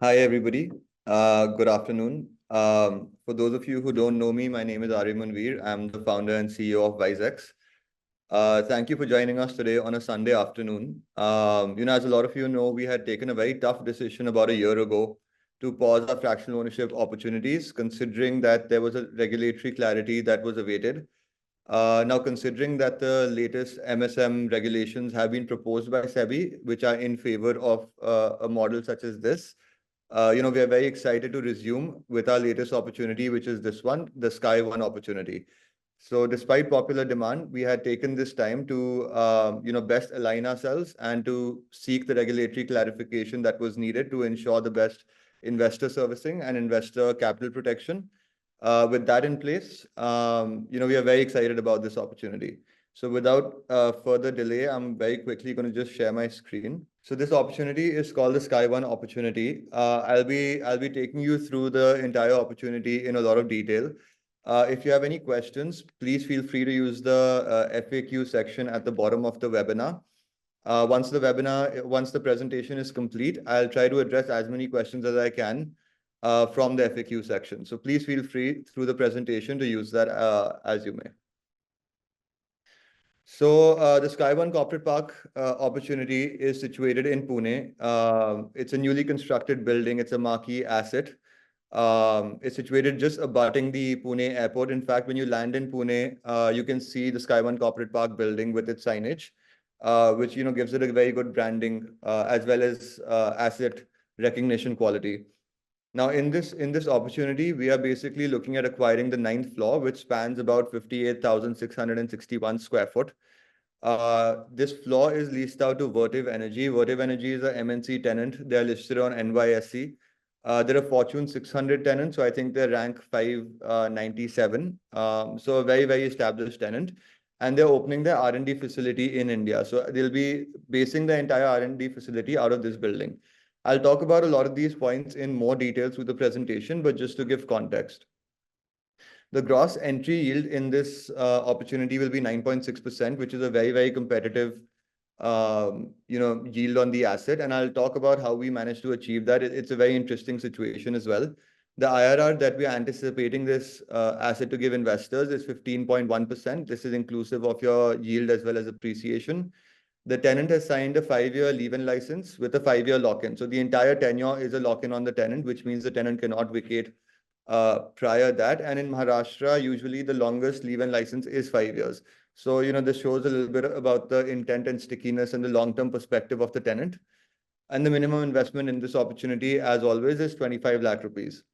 Hi, everybody. Good afternoon. For those of you who don't know me, my name is Arya Manveer. I'm the founder and CEO of Vizex. Thank you for joining us today on a Sunday afternoon. As a lot of you know, we had taken a very tough decision about a year ago to pause our fractional ownership opportunities, considering that there was a regulatory clarity that was awaited. Now, considering that the latest MSM regulations have been proposed by SEBI, which are in favor of a model such as this, we are very excited to resume with our latest opportunity, which is this one, the Sky One opportunity. So despite popular demand, we had taken this time to, best align ourselves and to seek the regulatory clarification that was needed to ensure the best investor servicing and investor capital protection. With that in place, we are very excited about this opportunity. So without further delay, I'm very quickly going to just share my screen. So this opportunity is called the Sky One opportunity. I'll be taking you through the entire opportunity in a lot of detail. If you have any questions, please feel free to use the FAQ section at the bottom of the webinar. Once the presentation is complete, I'll try to address as many questions as I can from the FAQ section. So please feel free through the presentation to use that as you may. So the Sky One Corporate Park opportunity is situated in Pune. It's a newly constructed building. It's a marquee asset. It's situated just abutting the Pune airport. In fact, when you land in Pune, you can see the Sky One Corporate Park building with its signage, which gives it a very good branding as well as asset recognition quality. Now, in this opportunity, we are basically looking at acquiring the 9th floor, which spans about 58,661 square foot. This floor is leased out to Vertiv Energy. Vertiv Energy is a MNC tenant. They are listed on NYSE. They're a Fortune 600 tenant, so I think they're rank 597. So a very, very established tenant. And they're opening their R&D facility in India. So they'll be basing the entire R&D facility out of this building. I'll talk about a lot of these points in more detail through the presentation, but just to give context. The gross entry yield in this opportunity will be 9.6%, which is a very, very competitive yield on the asset. And I'll talk about how we managed to achieve that. It's a very interesting situation as well. The IRR that we are anticipating this asset to give investors is 15.1%. This is inclusive of your yield as well as appreciation. The tenant has signed a 5-year leave-in license with a 5-year lock-in. So the entire tenure is a lock-in on the tenant, which means the tenant cannot vacate prior that. And in Maharashtra, usually the longest leave-in license is 5 years. So, this shows a little bit about the intent and stickiness and the long-term perspective of the tenant. And the minimum investment in this opportunity, as always, is 25 lakh rupees.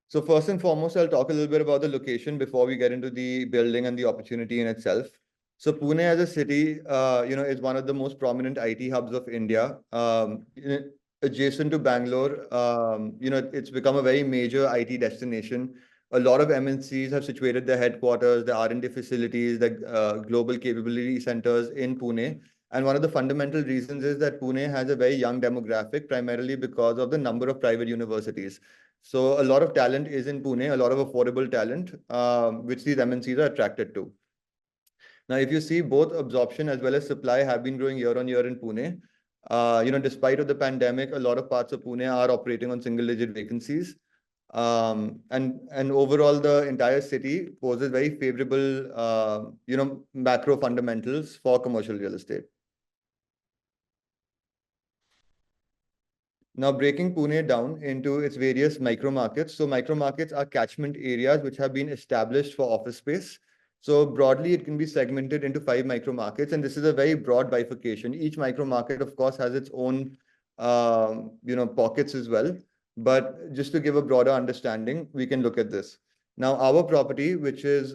So first and foremost, I'll talk a little bit about the location before we get into the building and the opportunity in itself. So Pune as a city, is one of the most prominent IT hubs of India. Adjacent to Bangalore, it's become a very major IT destination. A lot of MNCs have situated their headquarters, their R&D facilities, their global capability centers in Pune. And one of the fundamental reasons is that Pune has a very young demographic, primarily because of the number of private universities. So a lot of talent is in Pune, a lot of affordable talent, which these MNCs are attracted to. Now, if you see, both absorption as well as supply have been growing year on year in Pune. Despite of the pandemic, a lot of parts of Pune are operating on single-digit vacancies. And overall, the entire city poses very favorable, macro fundamentals for commercial real estate. Now, breaking Pune down into its various micro markets. So micro markets are catchment areas which have been established for office space. So broadly, it can be segmented into 5 micro markets, and this is a very broad bifurcation. Each micro market, of course, has its own, pockets as well. But just to give a broader understanding, we can look at this. Now, our property, which is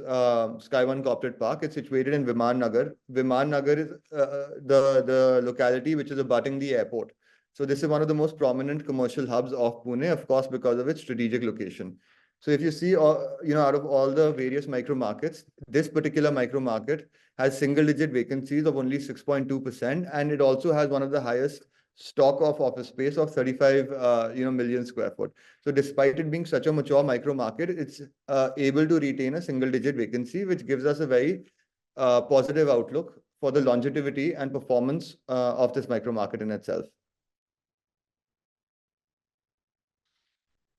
Sky One Corporate Park, it's situated in Viman Nagar. Viman Nagar is the locality which is abutting the airport. So this is one of the most prominent commercial hubs of Pune, of course, because of its strategic location. So if you see, out of all the various micro markets, this particular micro market has single-digit vacancies of only 6.2%, and it also has one of the highest stock of office space of 35 million square foot. So despite it being such a mature micro market, it's able to retain a single-digit vacancy, which gives us a very positive outlook for the longevity and performance of this micro market in itself.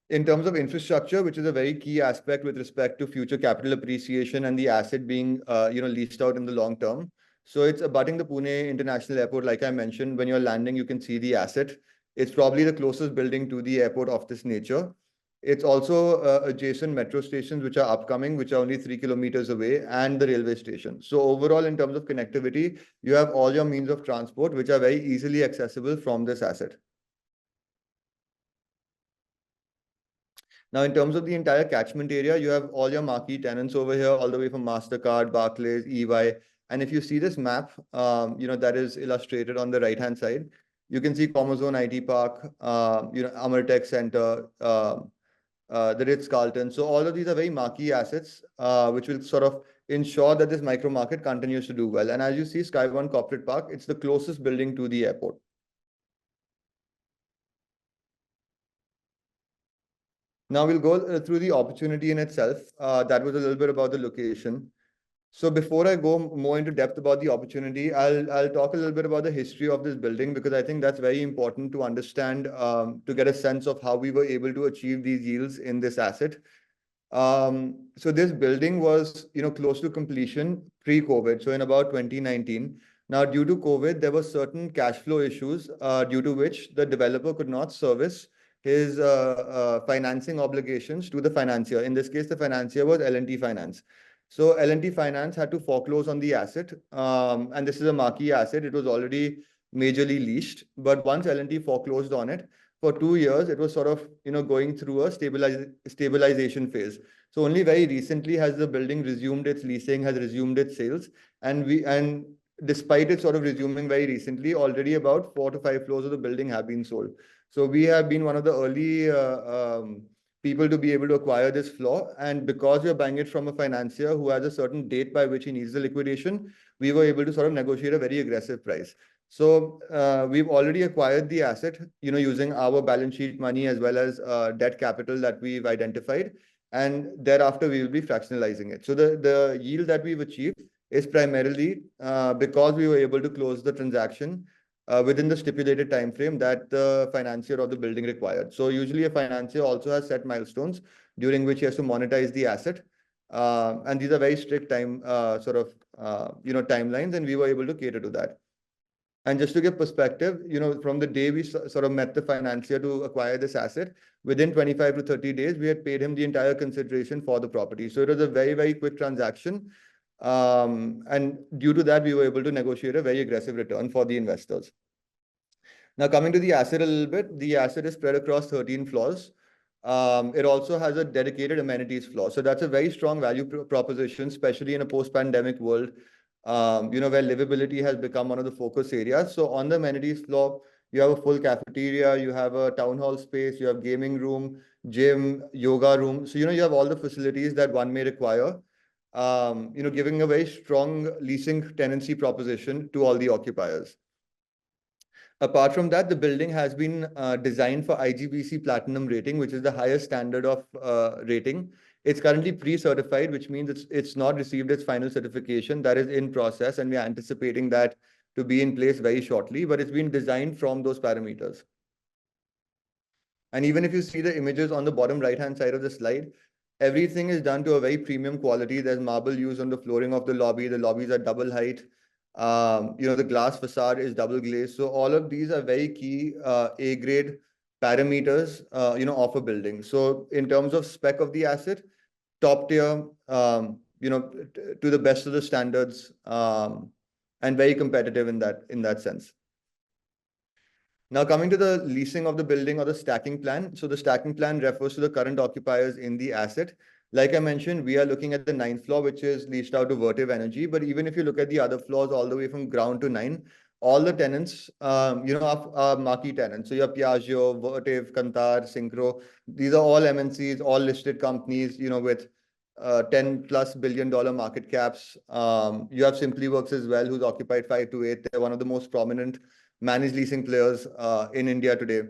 In terms of infrastructure, which is a very key aspect with respect to future capital appreciation and the asset being leased out in the long term. So it's abutting the Pune International Airport. Like I mentioned, when you're landing, you can see the asset. It's probably the closest building to the airport of this nature. It's also adjacent metro stations which are upcoming, which are only 3 kilometers away, and the railway station. So overall, in terms of connectivity, you have all your means of transport which are very easily accessible from this asset. Now, in terms of the entire catchment area, you have all your marquee tenants over here, all the way from MasterCard, Barclays, EY. And if you see this map, that is illustrated on the right-hand side, you can see Commerzone IT Park, Amar Tech Center, the Ritz-Carlton. So all of these are very marquee assets, which will sort of ensure that this micro market continues to do well. And as you see, Sky One Corporate Park, it's the closest building to the airport. Now we'll go through the opportunity in itself. That was a little bit about the location. So before I go more into depth about the opportunity, I'll talk a little bit about the history of this building, because I think that's very important to understand, to get a sense of how we were able to achieve these yields in this asset. So this building was, close to completion pre-COVID, so in about 2019. Now, due to COVID, there were certain cash flow issues, due to which the developer could not service his financing obligations to the financier. In this case, the financier was L&T Finance. So L&T Finance had to foreclose on the asset, and this is a marquee asset. It was already majorly leased, but once L&T foreclosed on it, for 2 years, it was sort of, going through a stabilization phase. So only very recently has the building resumed its leasing, has resumed its sales, and despite it sort of resuming very recently, already about 4 to 5 floors of the building have been sold. So we have been one of the early people to be able to acquire this floor, and because we are buying it from a financier who has a certain date by which he needs the liquidation, we were able to sort of negotiate a very aggressive price. So we've already acquired the asset, using our balance sheet money as well as debt capital that we've identified, and thereafter we will be fractionalizing it. So the yield that we've achieved is primarily because we were able to close the transaction within the stipulated time frame that the financier of the building required. So usually a financier also has set milestones during which he has to monetize the asset, and these are very strict timelines, and we were able to cater to that. And just to give perspective, from the day we sort of met the financier to acquire this asset, within 25 to 30 days, we had paid him the entire consideration for the property. So it was a very, very quick transaction. And due to that, we were able to negotiate a very aggressive return for the investors. Now, coming to the asset a little bit, the asset is spread across 13 floors. It also has a dedicated amenities floor. So that's a very strong value proposition, especially in a post-pandemic world, where livability has become one of the focus areas. So on the amenities floor, you have a full cafeteria, you have a town hall space, you have gaming room, gym, yoga room. So, you have all the facilities that one may require, giving a very strong leasing tenancy proposition to all the occupiers. Apart from that, the building has been designed for IGBC Platinum rating, which is the highest standard of rating. It's currently pre-certified, which means it's not received its final certification. That is in process, and we are anticipating that to be in place very shortly, but it's been designed from those parameters. And even if you see the images on the bottom right-hand side of the slide, everything is done to a very premium quality. There's marble used on the flooring of the lobby. The lobbies are double height. The glass facade is double glazed. So all of these are very key A-grade parameters, of a building. So in terms of spec of the asset, top tier, to the best of the standards, and very competitive in that sense. Now, coming to the leasing of the building or the stacking plan. So the stacking plan refers to the current occupiers in the asset. Like I mentioned, we are looking at the 9th floor, which is leased out to Vertiv Energy. But even if you look at the other floors all the way from ground to 9, all the tenants, are marquee tenants. So you have Piaggio, Vertiv, Kantar, Synchro. These are all MNCs, all listed companies, with $10+ billion market caps. You have SimplyWorks as well, who's occupied 5 to 8. They're one of the most prominent managed leasing players in India today.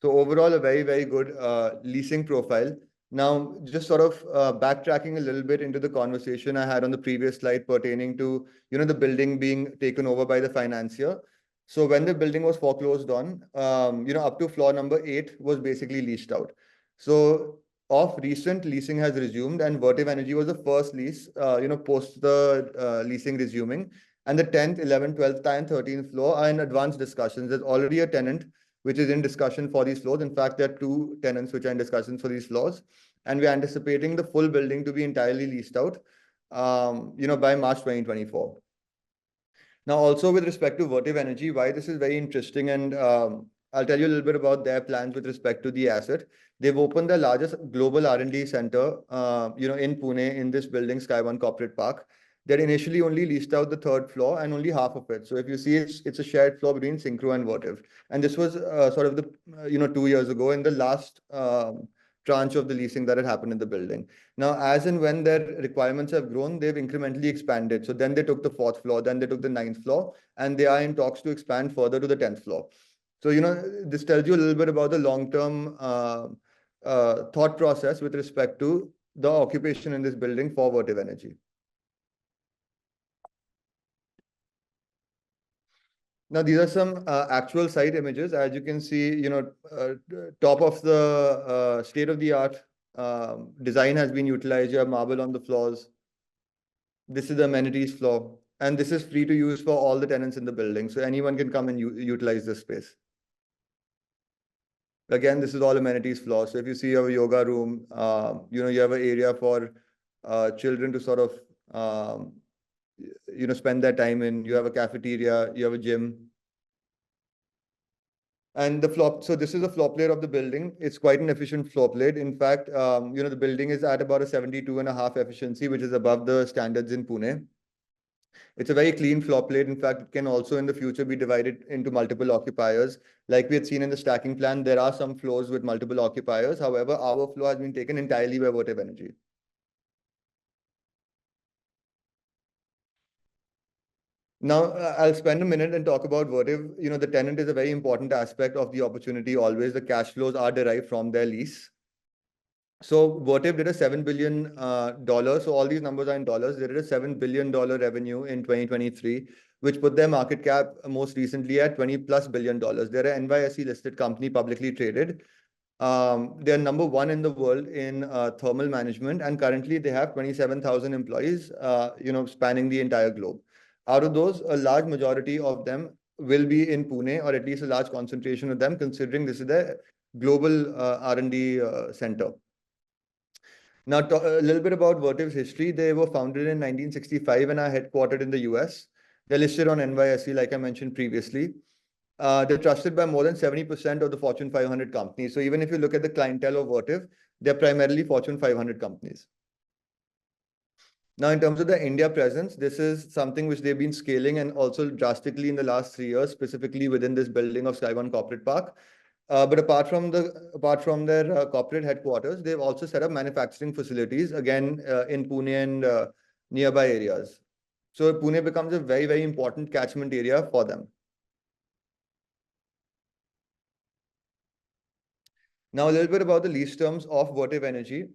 So overall, a very, very good leasing profile. Now, just sort of backtracking a little bit into the conversation I had on the previous slide pertaining to, the building being taken over by the financier. So when the building was foreclosed on, up to floor number 8 was basically leased out. So of recent, leasing has resumed, and Vertiv Energy was the first lease, post the leasing resuming. And the 10th, 11th, 12th, and 13th floor are in advanced discussions. There's already a tenant which is in discussion for these floors. In fact, there are 2 tenants which are in discussions for these floors, and we're anticipating the full building to be entirely leased out, by March 2024. Now, also with respect to Vertiv Energy, why this is very interesting, and I'll tell you a little bit about their plans with respect to the asset. They've opened the largest global R&D center, in Pune, in this building, Sky One Corporate Park. They initially only leased out the 3rd floor and only half of it. So if you see, it's a shared floor between Synchro and Vertiv. And this was sort of the 2 years ago, in the last tranche of the leasing that had happened in the building. Now, as and when their requirements have grown, they've incrementally expanded. So then they took the 4th floor, then they took the 9th floor, and they are in talks to expand further to the 10th floor. So, this tells you a little bit about the long-term thought process with respect to the occupation in this building for Vertiv Energy. Now, these are some actual site images. As you can see, top of the state-of-the-art design has been utilized. You have marble on the floors. This is the amenities floor, and this is free to use for all the tenants in the building. So anyone can come and utilize this space. Again, this is all amenities floor. So if you see, you have a yoga room, you have an area for children to sort of, spend their time in. You have a cafeteria, you have a gym. And the floor, so this is a floor plate of the building. It's quite an efficient floor plate. In fact, the building is at about a 72.5 efficiency, which is above the standards in Pune. It's a very clean floor plate. In fact, it can also in the future be divided into multiple occupiers. Like we had seen in the stacking plan, there are some floors with multiple occupiers. However, our floor has been taken entirely by Vertiv Energy. Now, I'll spend a minute and talk about Vertiv. The tenant is a very important aspect of the opportunity always. The cash flows are derived from their lease. So Vertiv did a $7 billion. So all these numbers are in dollars. They did a $7 billion revenue in 2023, which put their market cap most recently at $20+ billion. They're an NYSE listed company, publicly traded. They're number 1 in the world in thermal management, and currently they have 27,000 employees, spanning the entire globe. Out of those, a large majority of them will be in Pune, or at least a large concentration of them, considering this is the global R&D center. Now, a little bit about Vertiv's history. They were founded in 1965 and are headquartered in the US. They're listed on NYSE, like I mentioned previously. They're trusted by more than 70% of the Fortune 500 companies. So even if you look at the clientele of Vertiv, they're primarily Fortune 500 companies. Now, in terms of the India presence, this is something which they've been scaling, and also drastically in the last 3 years, specifically within this building of Sky One Corporate Park. But apart from their corporate headquarters, they've also set up manufacturing facilities, again, in Pune and nearby areas. So Pune becomes a very, very important catchment area for them. Now, a little bit about the lease terms of Vertiv Energy.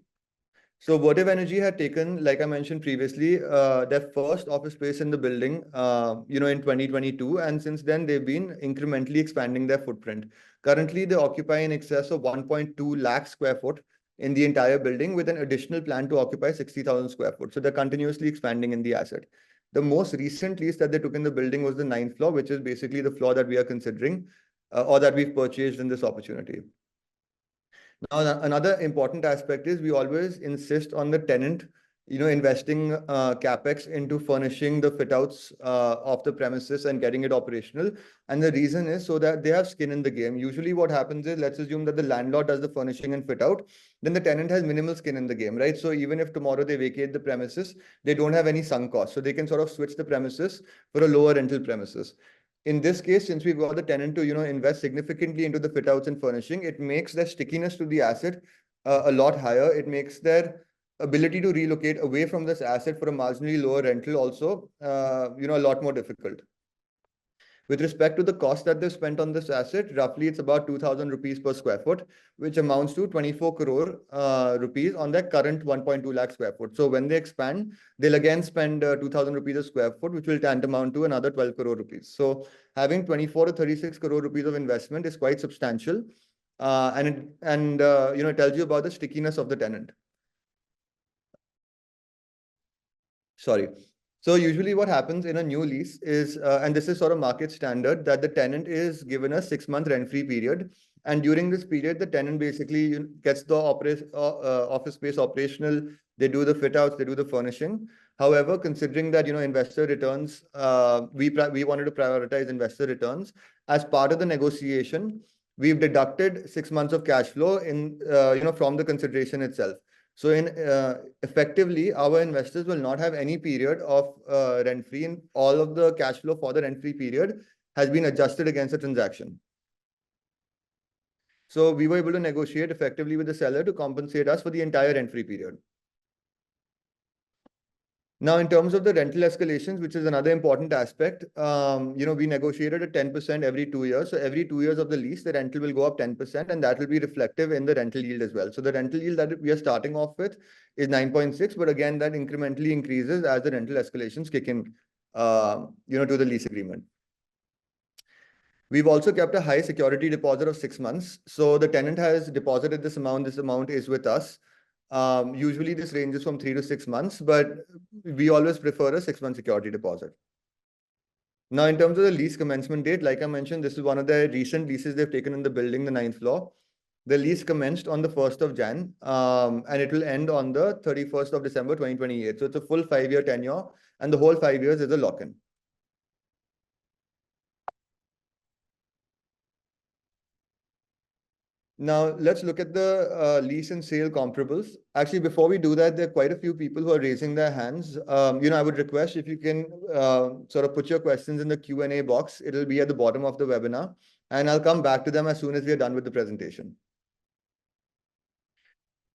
So Vertiv Energy had taken, like I mentioned previously, their first office space in the building, in 2022. And since then, they've been incrementally expanding their footprint. Currently, they occupy in excess of 1.2 lakh square foot in the entire building, with an additional plan to occupy 60,000 square foot. So they're continuously expanding in the asset. The most recent lease that they took in the building was the 9th floor, which is basically the floor that we are considering, or that we've purchased in this opportunity. Now, another important aspect is we always insist on the tenant, investing capex into furnishing the fit outs of the premises and getting it operational. And the reason is so that they have skin in the game. Usually what happens is, let's assume that the landlord does the furnishing and fit out, then the tenant has minimal skin in the game, right? So even if tomorrow they vacate the premises, they don't have any sunk costs. So they can sort of switch the premises for a lower rental premises. In this case, since we've got the tenant to, invest significantly into the fit outs and furnishing, it makes their stickiness to the asset a lot higher. It makes their ability to relocate away from this asset for a marginally lower rental also, a lot more difficult. With respect to the cost that they've spent on this asset, roughly it's about 2,000 rupees per square foot, which amounts to 24 crore rupees on their current 1.2 lakh square foot. So when they expand, they'll again spend 2,000 rupees a square foot, which will tantamount to another 12 crore rupees. So having 24 to 36 crore rupees of investment is quite substantial. It tells you about the stickiness of the tenant. Sorry. So usually what happens in a new lease is, and this is sort of market standard, that the tenant is given a 6-month rent-free period. And during this period, the tenant basically gets the office space operational. They do the fit outs, they do the furnishing. However, considering that, investor returns, we wanted to prioritize investor returns. As part of the negotiation, we've deducted 6 months of cash flow from the consideration itself. So effectively, our investors will not have any period of rent-free, and all of the cash flow for the rent-free period has been adjusted against the transaction. So we were able to negotiate effectively with the seller to compensate us for the entire rent-free period. Now, in terms of the rental escalations, which is another important aspect, we negotiated at 10% every 2 years. So every 2 years of the lease, the rental will go up 10%, and that will be reflective in the rental yield as well. So the rental yield that we are starting off with is 9.6, but again, that incrementally increases as the rental escalations kick in, to the lease agreement. We've also kept a high security deposit of 6 months. So the tenant has deposited this amount is with us. Usually this ranges from 3 to 6 months, but we always prefer a 6-month security deposit. Now, in terms of the lease commencement date, like I mentioned, this is one of the recent leases they've taken in the building, the 9th floor. The lease commenced on the 1st of Jan, and it will end on the 31st of December, 2028. So it's a full 5-year tenure, and the whole 5 years is a lock-in. Now, let's look at the lease and sale comparables. Actually, before we do that, there are quite a few people who are raising their hands. I would request if you can sort of put your questions in the Q&A box. It'll be at the bottom of the webinar, and I'll come back to them as soon as we are done with the presentation.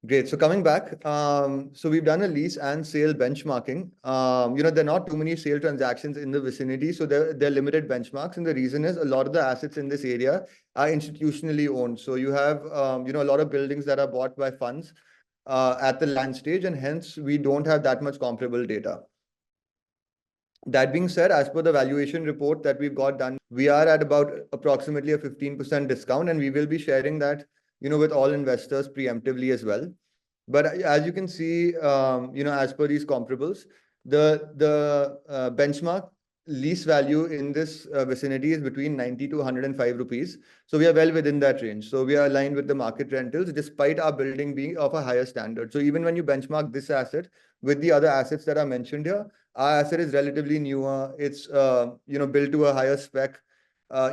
Great. So coming back, so we've done a lease and sale benchmarking. There are not too many sale transactions in the vicinity, so they're limited benchmarks. And the reason is a lot of the assets in this area are institutionally owned. So you have, a lot of buildings that are bought by funds at the land stage, and hence we don't have that much comparable data. That being said, as per the valuation report that we've got done, we are at about approximately a 15% discount, and we will be sharing that, with all investors preemptively as well. But as you can see, as per these comparables, the benchmark lease value in this vicinity is between 90 to 105 rupees. So we are well within that range. So we are aligned with the market rentals, despite our building being of a higher standard. So even when you benchmark this asset with the other assets that are mentioned here, our asset is relatively newer. It's built to a higher spec.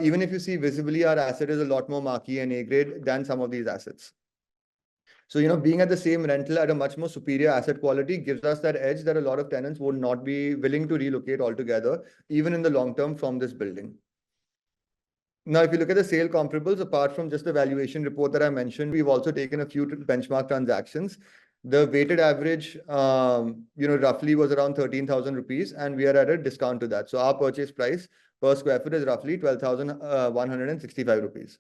Even if you see visibly, our asset is a lot more marquee and A-grade than some of these assets. So, being at the same rental at a much more superior asset quality gives us that edge that a lot of tenants would not be willing to relocate altogether, even in the long term, from this building. Now, if you look at the sale comparables, apart from just the valuation report that I mentioned, we've also taken a few benchmark transactions. The weighted average, roughly was around 13,000 rupees, and we are at a discount to that. So our purchase price per square foot is roughly 12,165 rupees.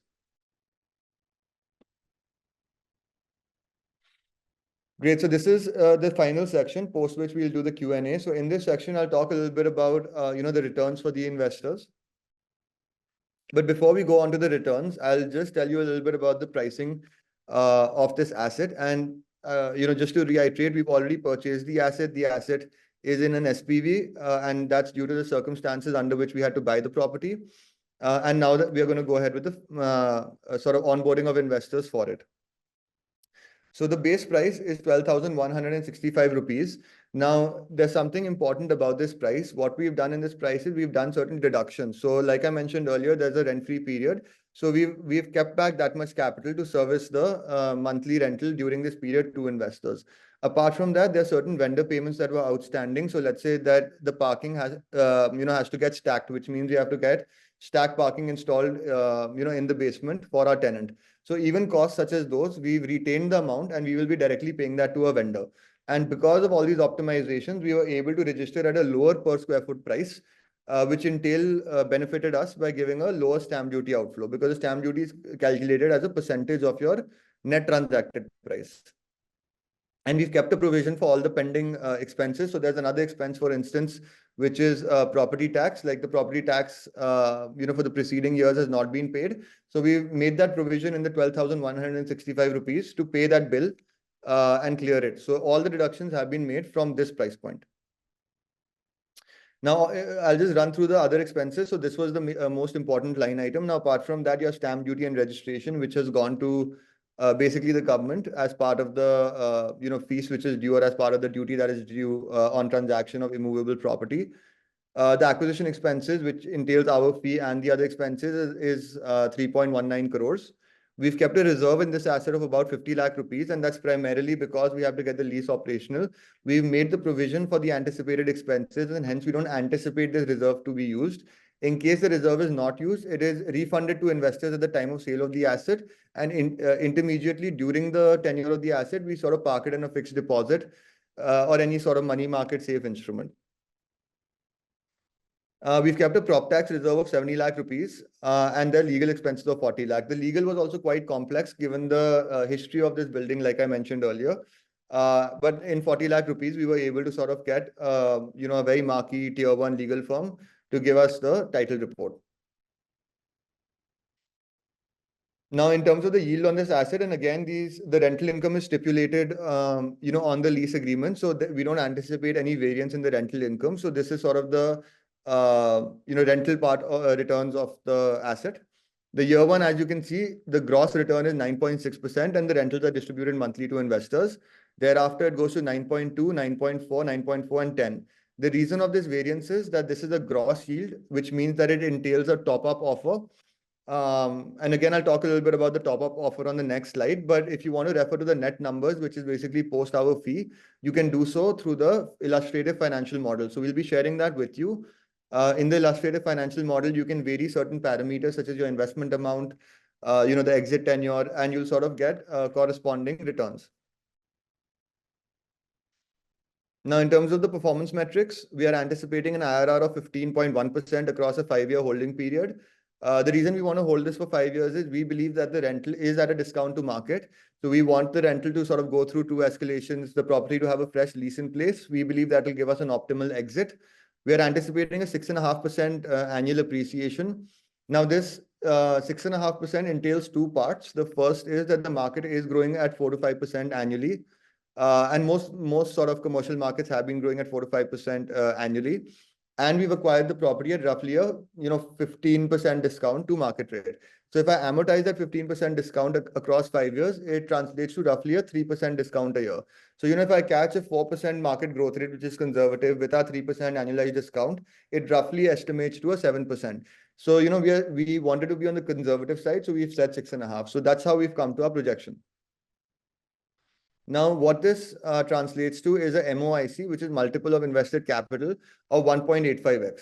Great. So this is the final section, post which we'll do the Q&A. So in this section, I'll talk a little bit about, the returns for the investors. But before we go on to the returns, I'll just tell you a little bit about the pricing of this asset. And, just to reiterate, we've already purchased the asset. The asset is in an SPV, and that's due to the circumstances under which we had to buy the property. And now that we are going to go ahead with the sort of onboarding of investors for it. So the base price is 12,165 rupees. Now, there's something important about this price. What we've done in this price is we've done certain deductions. So like I mentioned earlier, there's a rent-free period. So we've kept back that much capital to service the monthly rental during this period to investors. Apart from that, there are certain vendor payments that were outstanding. So let's say that the parking has to get stacked, which means you have to get stacked parking installed, in the basement for our tenant. So even costs such as those, we've retained the amount and we will be directly paying that to a vendor. And because of all these optimizations, we were able to register at a lower per square foot price. which benefited us by giving a lower stamp duty outflow, because the stamp duty is calculated as a percentage of your net transacted price. And we've kept a provision for all the pending expenses. So there's another expense, for instance, which is property tax. Like the property tax, for the preceding years has not been paid. So we've made that provision in the 12,165 rupees to pay that bill and clear it. So all the deductions have been made from this price point. Now, I'll just run through the other expenses. So this was the most important line item. Now, apart from that, your stamp duty and registration, which has gone to basically the government as part of the fees which is due, or as part of the duty that is due on transaction of immovable property. The acquisition expenses, which entails our fee and the other expenses, is 3.19 crores. We've kept a reserve in this asset of about 50 lakh rupees, and that's primarily because we have to get the lease operational. We've made the provision for the anticipated expenses, and hence we don't anticipate this reserve to be used. In case the reserve is not used, it is refunded to investors at the time of sale of the asset, and intermediately during the tenure of the asset, we sort of park it in a fixed deposit or any sort of money market safe instrument. We've kept a prop tax reserve of 70 lakh rupees and the legal expenses of 40 lakh. The legal was also quite complex given the history of this building, like I mentioned earlier. But in 40 lakh rupees, we were able to sort of get, a very marquee tier 1 legal firm to give us the title report. Now, in terms of the yield on this asset, and again, the rental income is stipulated, on the lease agreement, so that we don't anticipate any variance in the rental income. So this is sort of the, rental part returns of the asset. The year one, as you can see, the gross return is 9.6%, and the rentals are distributed monthly to investors. Thereafter, it goes to 9.2, 9.4, 9.4, and 10. The reason of this variance is that this is a gross yield, which means that it entails a top-up offer. And again, I'll talk a little bit about the top-up offer on the next slide. But if you want to refer to the net numbers, which is basically post our fee, you can do so through the illustrative financial model. So we'll be sharing that with you. In the illustrative financial model, you can vary certain parameters such as your investment amount, the exit tenure, and you'll sort of get corresponding returns. Now, in terms of the performance metrics, we are anticipating an IRR of 15.1% across a 5-year holding period. The reason we want to hold this for 5 years is we believe that the rental is at a discount to market. So we want the rental to sort of go through 2 escalations, the property to have a fresh lease in place. We believe that will give us an optimal exit. We are anticipating a 6.5% annual appreciation. Now, this 6.5% entails 2 parts. The first is that the market is growing at 4 to 5% annually. And most sort of commercial markets have been growing at 4 to 5% annually. And we've acquired the property at roughly a 15% discount to market rate. So if I amortize that 15% discount across 5 years, it translates to roughly a 3% discount a year. So if I catch a 4% market growth rate, which is conservative, with our 3% annualized discount, it roughly estimates to a 7%. So we wanted to be on the conservative side, so we've set 6.5. So that's how we've come to our projection. Now, what this translates to is a MOIC, which is multiple of invested capital of 1.85x.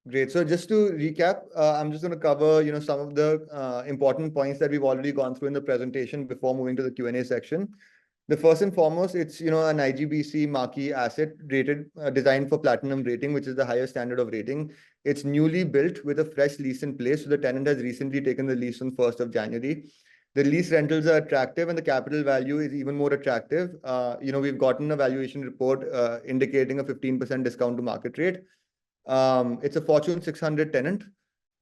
Great. So just to recap, I'm just going to cover, some of the important points that we've already gone through in the presentation before moving to the Q&A section. The first and foremost, it's, an IGBC marquee asset rated, designed for platinum rating, which is the highest standard of rating. It's newly built with a fresh lease in place. So the tenant has recently taken the lease on 1st of January. The lease rentals are attractive and the capital value is even more attractive. We've gotten a valuation report indicating a 15% discount to market rate. It's a Fortune 600 tenant,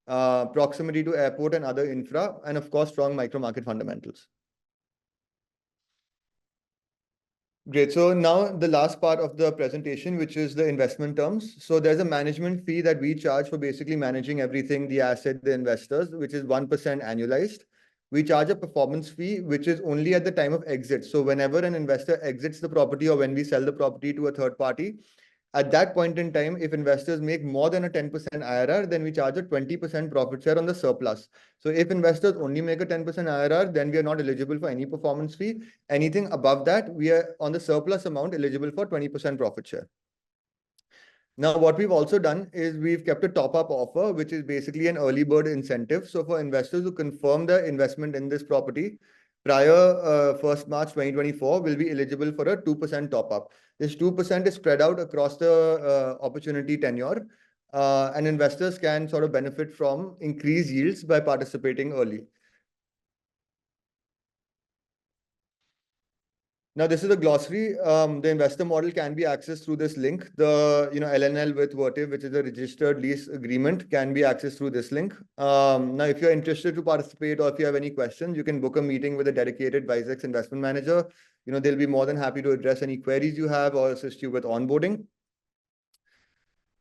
proximity to airport and other infra, and of course, strong micro market fundamentals. Great. So now the last part of the presentation, which is the investment terms. So there's a management fee that we charge for basically managing everything, the asset, the investors, which is 1% annualized. We charge a performance fee, which is only at the time of exit. So whenever an investor exits the property or when we sell the property to a third party, at that point in time, if investors make more than a 10% IRR, then we charge a 20% profit share on the surplus. So if investors only make a 10% IRR, then we are not eligible for any performance fee. Anything above that, we are on the surplus amount eligible for 20% profit share. Now, what we've also done is we've kept a top-up offer, which is basically an early bird incentive. So for investors who confirm their investment in this property, prior 1st March 2024 will be eligible for a 2% top up. This 2% is spread out across the opportunity tenure, and investors can sort of benefit from increased yields by participating early. Now, this is a glossary. The investor model can be accessed through this link. The LNL with Vertiv, which is a registered lease agreement, can be accessed through this link. Now, if you're interested to participate or if you have any questions, you can book a meeting with a dedicated WiseX investment manager. They'll be more than happy to address any queries you have or assist you with onboarding.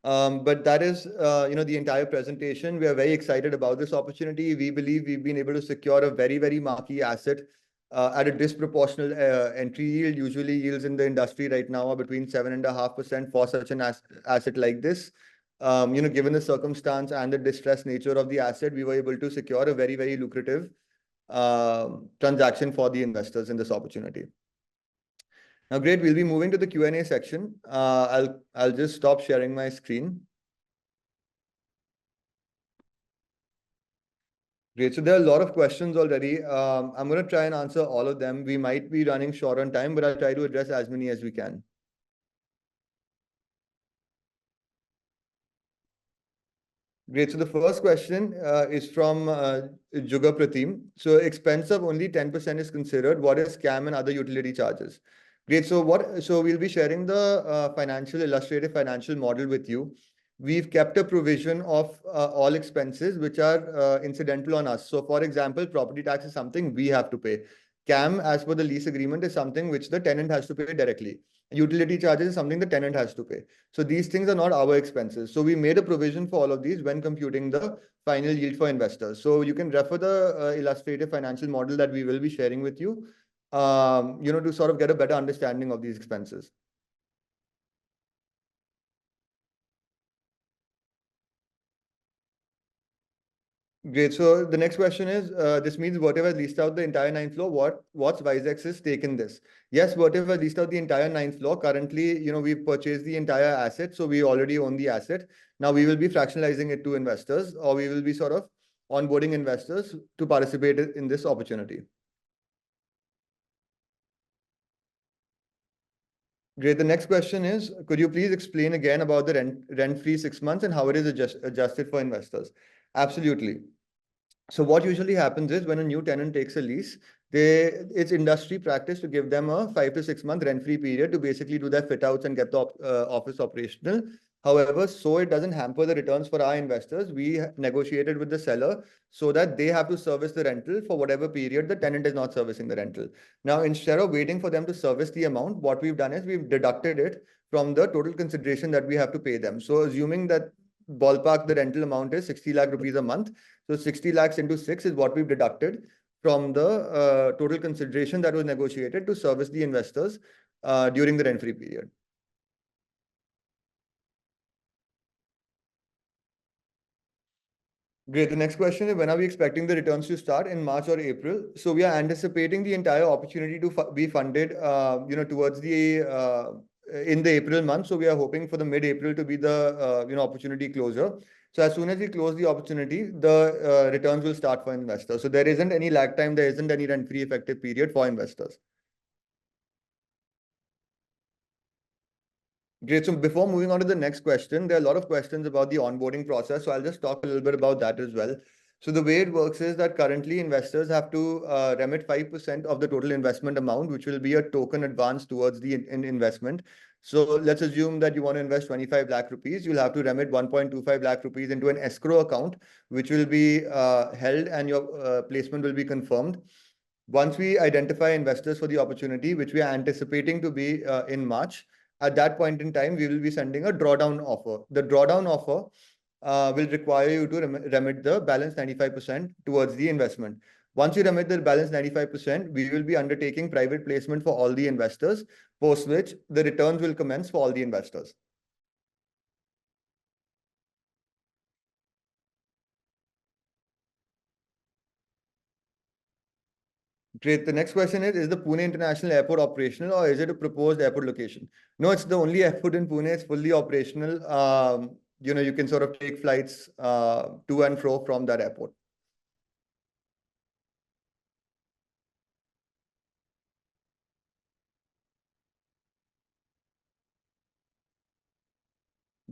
But that is, the entire presentation. We are very excited about this opportunity. We believe we've been able to secure a very, very marquee asset at a disproportional entry yield. Usually yields in the industry right now are between 7.5% for such an asset like this. Given the circumstance and the distressed nature of the asset, we were able to secure a very, very lucrative transaction for the investors in this opportunity. Now, great, we'll be moving to the Q&A section. I'll just stop sharing my screen. Great, so there are a lot of questions already. I'm going to try and answer all of them. We might be running short on time, but I'll try to address as many as we can. Great. So the first question is from Juga Pratim. So expense of only 10% is considered. What is scam and other utility charges? Great. So we'll be sharing the illustrative financial model with you. We've kept a provision of all expenses which are incidental on us. So for example, property tax is something we have to pay. CAM, as per the lease agreement, is something which the tenant has to pay directly. Utility charges is something the tenant has to pay. So these things are not our expenses. So we made a provision for all of these when computing the final yield for investors. So you can refer the illustrative financial model that we will be sharing with you, to sort of get a better understanding of these expenses. Great. So the next question is, this means Vertiv has leased out the entire 9th floor. What's WiseX's take in this? Yes, Vertiv has leased out the entire 9th floor. Currently, we've purchased the entire asset, so we already own the asset. Now we will be fractionalizing it to investors, or we will be sort of onboarding investors to participate in this opportunity. Great. The next question is, could you please explain again about the rent-free 6 months and how it is adjusted for investors? Absolutely. So what usually happens is when a new tenant takes a lease, it's industry practice to give them a 5 to 6 month rent-free period to basically do their fit outs and get the office operational. However, so it doesn't hamper the returns for our investors, we negotiated with the seller so that they have to service the rental for whatever period the tenant is not servicing the rental. Now, instead of waiting for them to service the amount, what we've done is we've deducted it from the total consideration that we have to pay them. So assuming that ballpark the rental amount is 60 lakh rupees a month, so 60 lakhs into 6 is what we've deducted from the total consideration that was negotiated to service the investors during the rent-free period. Great. The next question is, when are we expecting the returns to start, in March or April? So we are anticipating the entire opportunity to be funded, towards in the April month. So we are hoping for the mid-April to be the opportunity closure. So as soon as we close the opportunity, the returns will start for investors. So there isn't any lag time. There isn't any rent-free effective period for investors. Great. So before moving on to the next question, there are a lot of questions about the onboarding process. So I'll just talk a little bit about that as well. So the way it works is that currently investors have to remit 5% of the total investment amount, which will be a token advance towards the investment. So let's assume that you want to invest 25 lakh rupees. You'll have to remit 1.25 lakh rupees into an escrow account, which will be held and your placement will be confirmed. Once we identify investors for the opportunity, which we are anticipating to be in March, at that point in time, we will be sending a drawdown offer. The drawdown offer will require you to remit the balance 95% towards the investment. Once you remit the balance 95%, we will be undertaking private placement for all the investors, post which the returns will commence for all the investors. Great. The next question is the Pune International Airport operational or is it a proposed airport location? No, it's the only airport in Pune. It's fully operational. You can sort of take flights to and fro from that airport.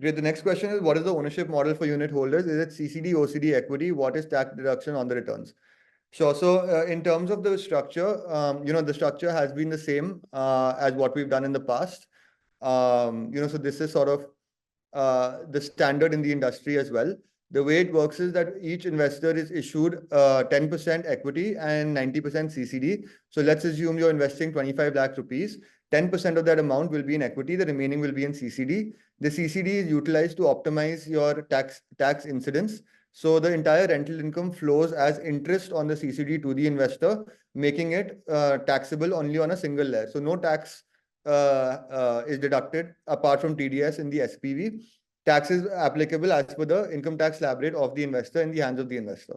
Great. The next question is, what is the ownership model for unit holders? Is it CCD, OCD, equity? What is tax deduction on the returns? Sure. So in terms of the structure, the structure has been the same as what we've done in the past. So this is sort of the standard in the industry as well. The way it works is that each investor is issued 10% equity and 90% CCD. So let's assume you're investing 25 lakh rupees. 10% of that amount will be in equity. The remaining will be in CCD. The CCD is utilized to optimize your tax incidence. So the entire rental income flows as interest on the CCD to the investor, making it taxable only on a single layer. So no tax is deducted apart from TDS in the SPV. Tax is applicable as per the income tax slab rate of the investor in the hands of the investor.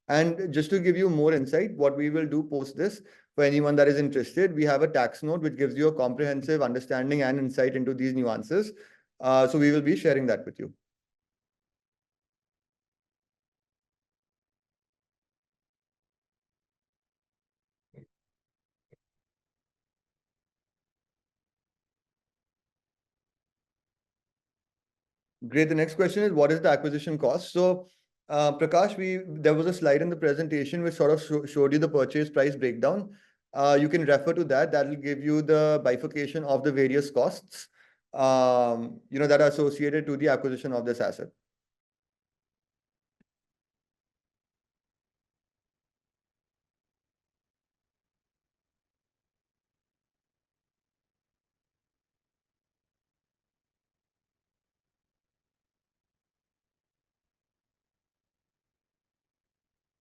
And just to give you more insight, what we will do post this, for anyone that is interested, we have a tax note which gives you a comprehensive understanding and insight into these nuances. So we will be sharing that with you. Great. The next question is, what is the acquisition cost? So, Prakash, there was a slide in the presentation which sort of showed you the purchase price breakdown. You can refer to that. That will give you the bifurcation of the various costs, that are associated to the acquisition of this asset.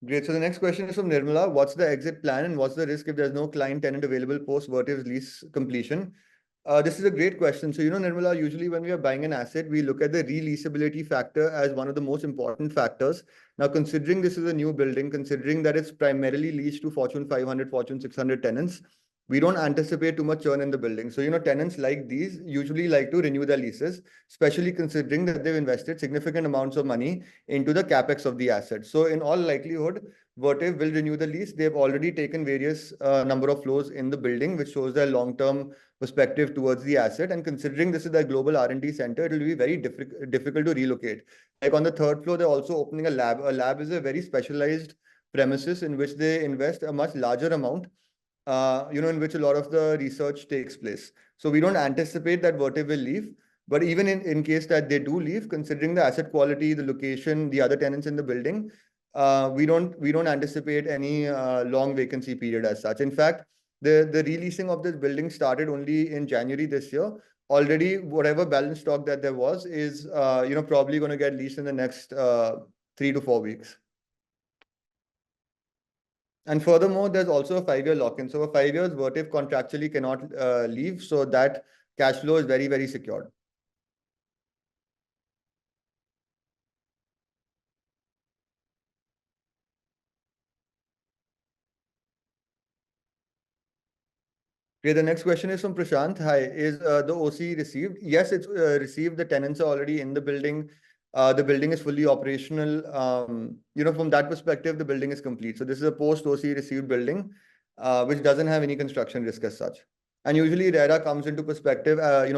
Great. So the next question is from Nirmala. What's the exit plan and what's the risk if there's no client tenant available post Vertiv's lease completion? This is a great question. So, Nirmala, usually when we are buying an asset, we look at the releasability factor as one of the most important factors. Now, considering this is a new building, considering that it's primarily leased to Fortune 500, Fortune 600 tenants, we don't anticipate too much churn in the building. So, tenants like these usually like to renew their leases, especially considering that they've invested significant amounts of money into the capex of the asset. So, in all likelihood, Vertiv will renew the lease. They've already taken various number of floors in the building, which shows their long-term perspective towards the asset. And considering this is their global R&D center, it will be very difficult to relocate. Like on the third floor, they're also opening a lab. A lab is a very specialized premises in which they invest a much larger amount, in which a lot of the research takes place. So we don't anticipate that Vertiv will leave. But even in case that they do leave, considering the asset quality, the location, the other tenants in the building, we don't anticipate any long vacancy period as such. In fact, the releasing of this building started only in January this year. Already, whatever balance stock that there was is probably going to get leased in the next 3 to 4 weeks. And furthermore, there's also a 5-year lock-in. So for 5 years, Vertiv contractually cannot leave. So that cash flow is very, very secured. Okay, the next question is from Prashant. Hi, is the OC received? Yes, it's received. The tenants are already in the building. The building is fully operational. From that perspective, the building is complete. So this is a post-OC received building, which doesn't have any construction risk as such. And usually RERA comes into perspective,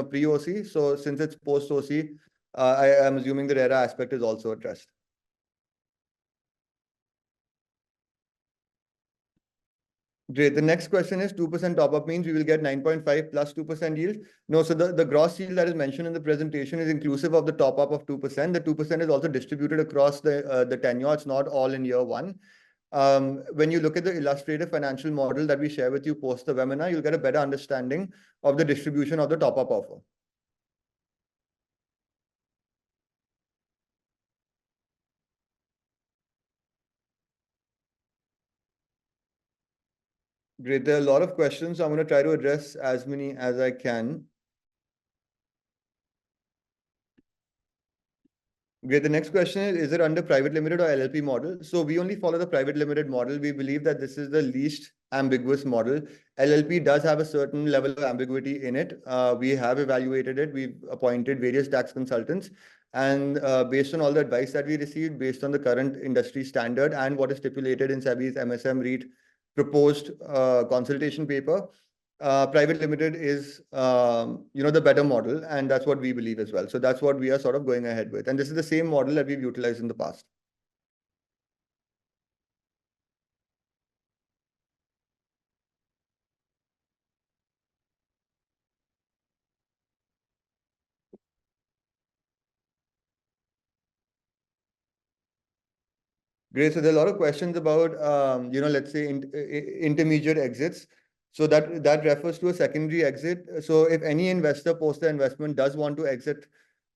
pre-OC. So since it's post-OC, I am assuming the RERA aspect is also addressed. Great. The next question is 2% top up means we will get 9.5 plus 2% yield. No, so the gross yield that is mentioned in the presentation is inclusive of the top up of 2%. The 2% is also distributed across the tenure. It's not all in year one. When you look at the illustrative financial model that we share with you post the webinar, you'll get a better understanding of the distribution of the top up offer. Great. There are a lot of questions. So I'm going to try to address as many as I can. Great. The next question is it under private limited or LLP model? So we only follow the private limited model. We believe that this is the least ambiguous model. LLP does have a certain level of ambiguity in it. We have evaluated it. We've appointed various tax consultants. And based on all the advice that we received, based on the current industry standard and what is stipulated in SEBI's MSM REIT proposed consultation paper, private limited is the better model, and that's what we believe as well. So that's what we are sort of going ahead with, and this is the same model that we've utilized in the past. Great. So there are a lot of questions about, let's say intermediate exits. So that refers to a secondary exit. So if any investor post the investment does want to exit,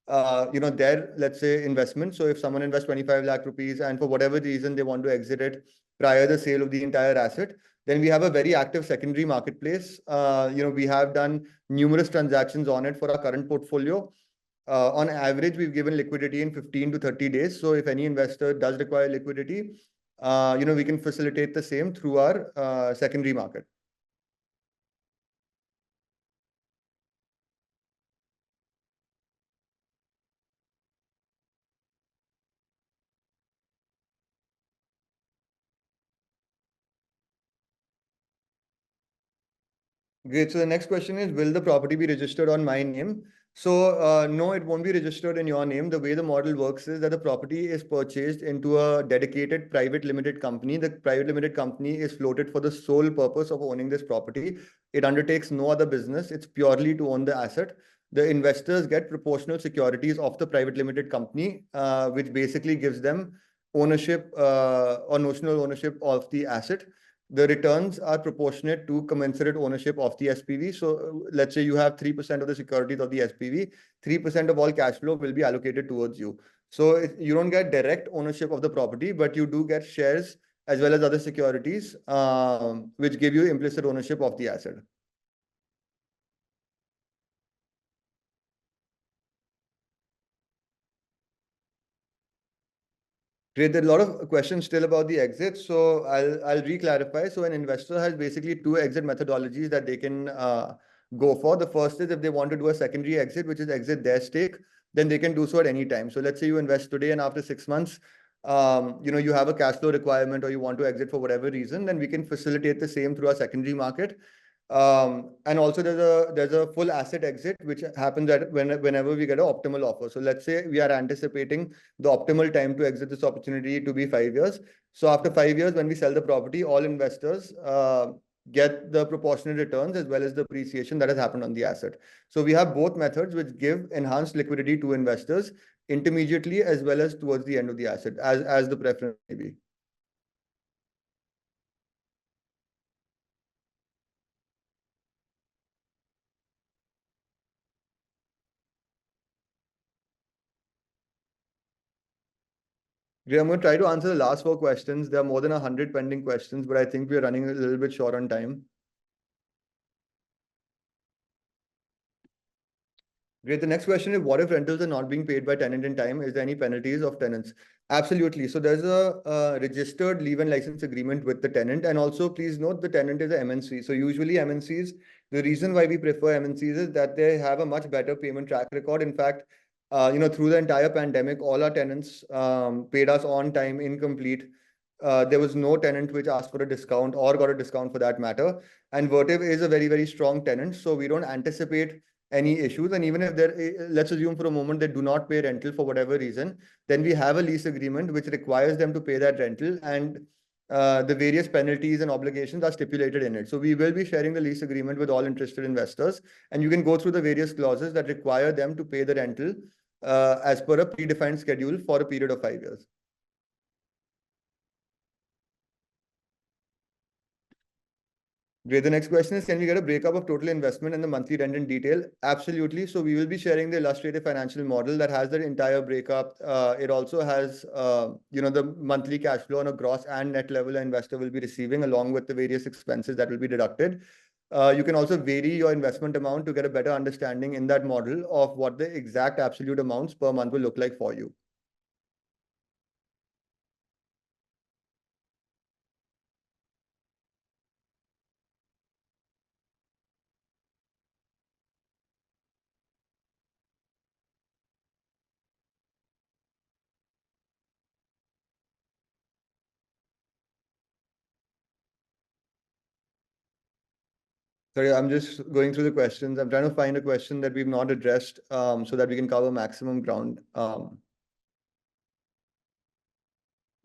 their, let's say, investment. So if someone invests 25 lakh rupees and for whatever reason they want to exit it prior to the sale of the entire asset, then we have a very active secondary marketplace. We have done numerous transactions on it for our current portfolio. On average, we've given liquidity in 15 to 30 days. So if any investor does require liquidity, we can facilitate the same through our secondary market. Great. So the next question is, will the property be registered on my name? So no, it won't be registered in your name. The way the model works is that the property is purchased into a dedicated private limited company. The private limited company is floated for the sole purpose of owning this property. It undertakes no other business. It's purely to own the asset. The investors get proportional securities of the private limited company, which basically gives them ownership or notional ownership of the asset. The returns are proportionate to commensurate ownership of the SPV. So let's say you have 3% of the securities of the SPV, 3% of all cash flow will be allocated towards you. So you don't get direct ownership of the property, but you do get shares as well as other securities, which give you implicit ownership of the asset. Great. There are a lot of questions still about the exit. So I'll re-clarify. So an investor has basically two exit methodologies that they can go for. The first is if they want to do a secondary exit, which is exit their stake, then they can do so at any time. So let's say you invest today and after 6 months, you have a cash flow requirement or you want to exit for whatever reason, then we can facilitate the same through our secondary market. And also there's a full asset exit, which happens whenever we get an optimal offer. So let's say we are anticipating the optimal time to exit this opportunity to be 5 years. So after 5 years, when we sell the property, all investors get the proportionate returns as well as the appreciation that has happened on the asset. So we have both methods which give enhanced liquidity to investors intermediately as well as towards the end of the asset, as the preference may be. Yeah, I'm going to try to answer the last four questions. There are more than 100 pending questions, but I think we're running a little bit short on time. Great. The next question is, what if rentals are not being paid by tenant in time? Is there any penalties of tenants? Absolutely. So there's a registered leave and license agreement with the tenant. And also, please note, the tenant is a MNC. So usually MNCs, the reason why we prefer MNCs is that they have a much better payment track record. In fact, through the entire pandemic, all our tenants paid us on time, incomplete. There was no tenant which asked for a discount or got a discount for that matter. And Vertiv is a very, very strong tenant. So we don't anticipate any issues. And even if let's assume for a moment they do not pay rental for whatever reason, then we have a lease agreement which requires them to pay that rental, and the various penalties and obligations are stipulated in it. So we will be sharing the lease agreement with all interested investors, and you can go through the various clauses that require them to pay the rental as per a predefined schedule for a period of 5 years. Great. The next question is, can we get a breakup of total investment and the monthly rent in detail? Absolutely. So we will be sharing the illustrative financial model that has the entire breakup. It also has, the monthly cash flow on a gross and net level an investor will be receiving, along with the various expenses that will be deducted. You can also vary your investment amount to get a better understanding in that model of what the exact absolute amounts per month will look like for you. Sorry, I'm just going through the questions. I'm trying to find a question that we've not addressed, so that we can cover maximum ground.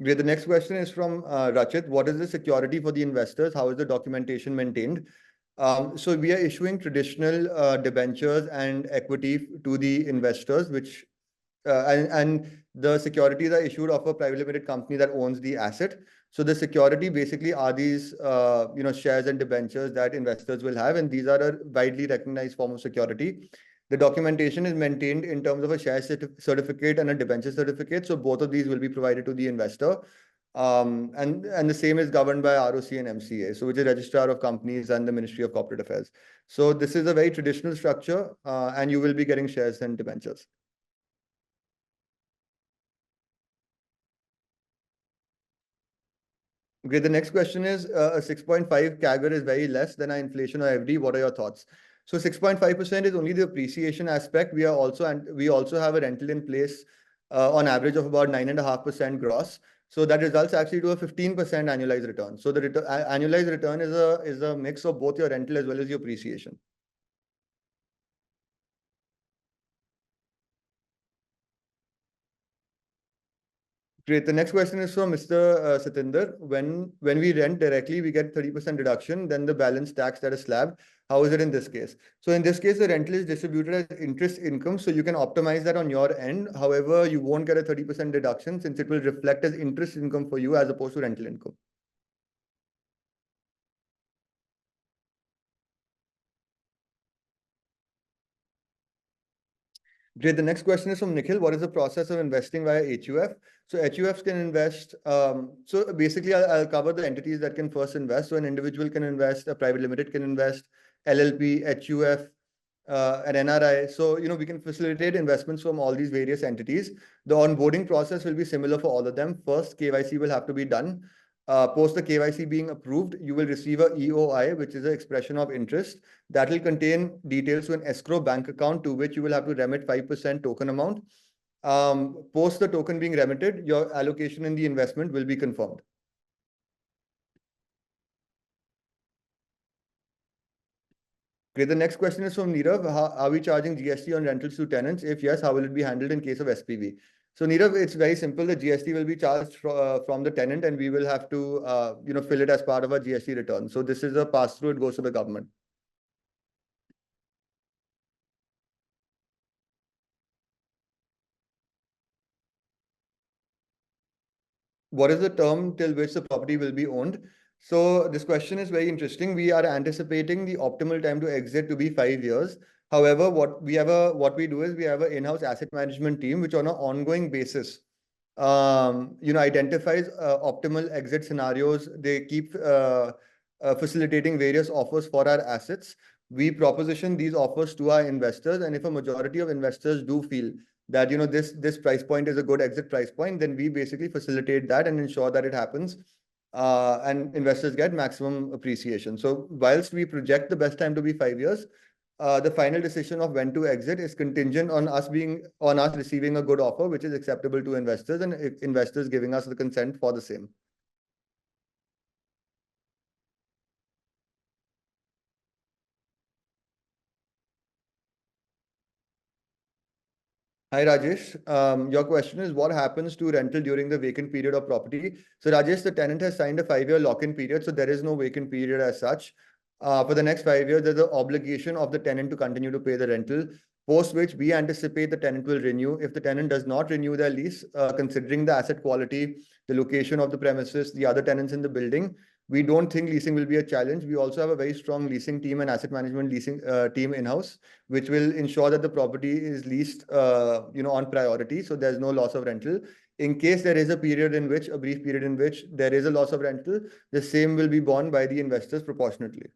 Great. The next question is from Rachit. What is the security for the investors? How is the documentation maintained? So we are issuing traditional debentures and equity to the investors, which and the securities are issued of a private limited company that owns the asset. So the security basically are these shares and debentures that investors will have, and these are a widely recognized form of security. The documentation is maintained in terms of a share certificate and a debenture certificate. So both of these will be provided to the investor. And the same is governed by ROC and MCA, so which is Registrar of Companies and the Ministry of Corporate Affairs. So this is a very traditional structure, and you will be getting shares and debentures. Great. The next question is a 6.5 CAGR is very less than our inflation or FD. What are your thoughts? So 6.5% is only the appreciation aspect. We also have a rental in place on average of about 9.5% gross. So that results actually to a 15% annualized return. So the annualized return is a mix of both your rental as well as your appreciation. Great. The next question is from Mr. Satinder. When we rent directly, we get 30% deduction, then the balance taxed at a slab. How is it in this case? So in this case, the rental is distributed as interest income, so you can optimize that on your end. However, you won't get a 30% deduction since it will reflect as interest income for you as opposed to rental income. Great. The next question is from Nikhil. What is the process of investing via HUF? So HUFs can invest. So basically, I'll cover the entities that can first invest. So an individual can invest, a private limited can invest, LLP, HUF, an NRI. So, we can facilitate investments from all these various entities. The onboarding process will be similar for all of them. First, KYC will have to be done. Post the KYC being approved, you will receive a EOI, which is an expression of interest. That will contain details to an escrow bank account to which you will have to remit 5% token amount. Post the token being remitted, your allocation in the investment will be confirmed. Okay, the next question is from Nirav. Are we charging GST on rentals to tenants? If yes, how will it be handled in case of SPV? So Nirav, it's very simple. The GST will be charged from the tenant, and we will have to fill it as part of our GST return. So this is a pass-through. It goes to the government. What is the term till which the property will be owned? So this question is very interesting. We are anticipating the optimal time to exit to be 5 years. However, what we do is we have an in-house asset management team, which on an ongoing basis, identifies optimal exit scenarios. They keep facilitating various offers for our assets. We proposition these offers to our investors, and if a majority of investors do feel that this price point is a good exit price point, then we basically facilitate that and ensure that it happens, and investors get maximum appreciation. So whilst we project the best time to be 5 years, the final decision of when to exit is contingent on us receiving a good offer which is acceptable to investors, and investors giving us the consent for the same. Hi, Rajesh. Your question is what happens to rental during the vacant period of property? So, Rajesh, the tenant has signed a 5-year lock-in period, so there is no vacant period as such. For the next 5 years, there's an obligation of the tenant to continue to pay the rental, post which we anticipate the tenant will renew. If the tenant does not renew their lease, considering the asset quality, the location of the premises, the other tenants in the building, we don't think leasing will be a challenge. We also have a very strong leasing team and asset management leasing team in-house, which will ensure that the property is leased, on priority. So there's no loss of rental. In case there is a brief period in which there is a loss of rental, the same will be borne by the investors proportionately.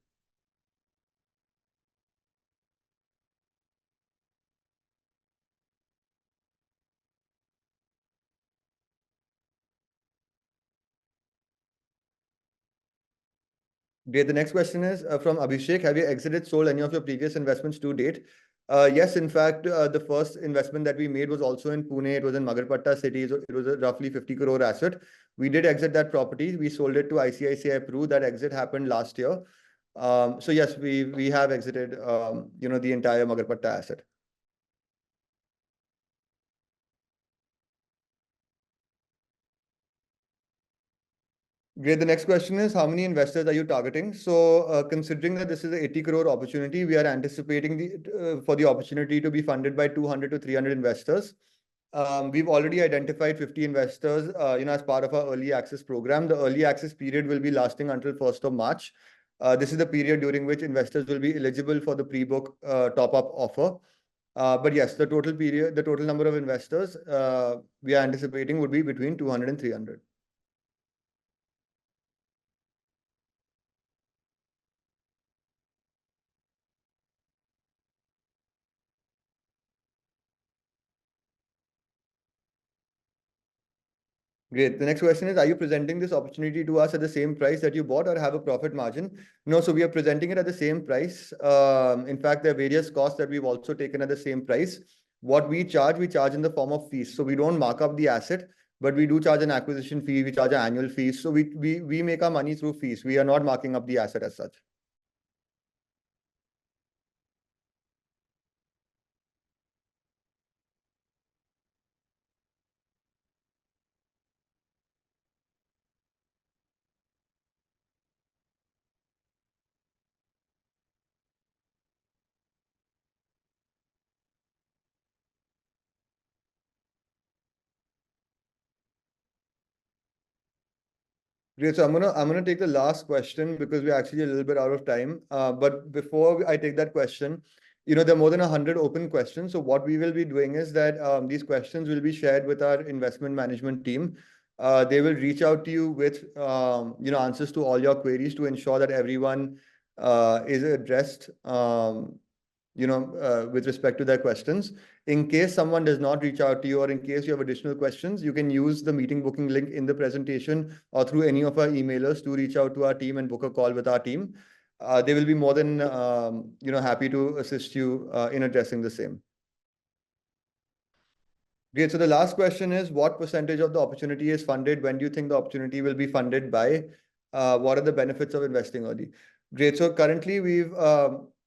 Great. The next question is from Abhishek. Have you exited, sold any of your previous investments to date? Yes, in fact, the first investment that we made was also in Pune. It was in Magarpatta city. So it was a roughly 50 crore asset. We did exit that property. We sold it to ICICI Pru. That exit happened last year. So yes, we have exited, the entire Magarpatta asset. Great. The next question is, how many investors are you targeting? So, considering that this is an 80 crore opportunity, we are anticipating for the opportunity to be funded by 200 to 300 investors. We've already identified 50 investors, as part of our early access program. The early access period will be lasting until 1st of March. This is the period during which investors will be eligible for the pre-book top-up offer. But yes, the total number of investors we are anticipating would be between 200 and 300. Great. The next question is, are you presenting this opportunity to us at the same price that you bought or have a profit margin? No, so we are presenting it at the same price. In fact, there are various costs that we've also taken at the same price. What we charge in the form of fees. So we don't mark up the asset, but we do charge an acquisition fee. We charge an annual fee. So we make our money through fees. We are not marking up the asset as such. Great. So I'm gonna take the last question because we're actually a little bit out of time. But before I take that question, there are more than 100 open questions. So what we will be doing is that these questions will be shared with our investment management team. They will reach out to you with answers to all your queries to ensure that everyone is addressed. With respect to their questions. In case someone does not reach out to you, or in case you have additional questions, you can use the meeting booking link in the presentation or through any of our emailers to reach out to our team and book a call with our team. They will be more than happy to assist you in addressing the same. Great. So the last question is, what percentage of the opportunity is funded? When do you think the opportunity will be funded by? What are the benefits of investing early? Great. So currently we've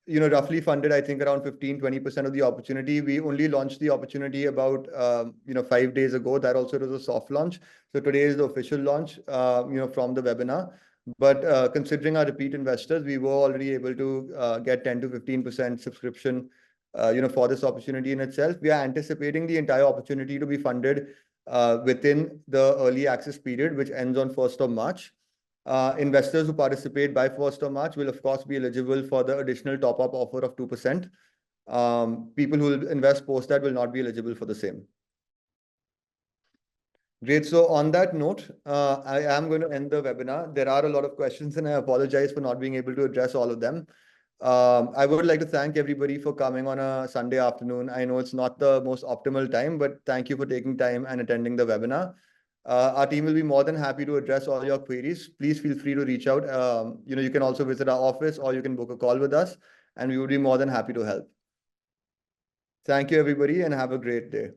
roughly funded, I think, around 15-20% of the opportunity. We only launched the opportunity about 5 days ago. That also was a soft launch. So today is the official launch from the webinar. But considering our repeat investors, we were already able to get 10 to 15% subscription for this opportunity in itself. We are anticipating the entire opportunity to be funded within the early access period, which ends on 1st of March. Investors who participate by 1st of March will, of course, be eligible for the additional top-up offer of 2%. People who will invest post that will not be eligible for the same. Great. So on that note, I am going to end the webinar. There are a lot of questions, and I apologize for not being able to address all of them. I would like to thank everybody for coming on a Sunday afternoon. I know it's not the most optimal time, but thank you for taking time and attending the webinar. Our team will be more than happy to address all your queries. Please feel free to reach out. You can also visit our office or you can book a call with us, and we would be more than happy to help. Thank you, everybody, and have a great day.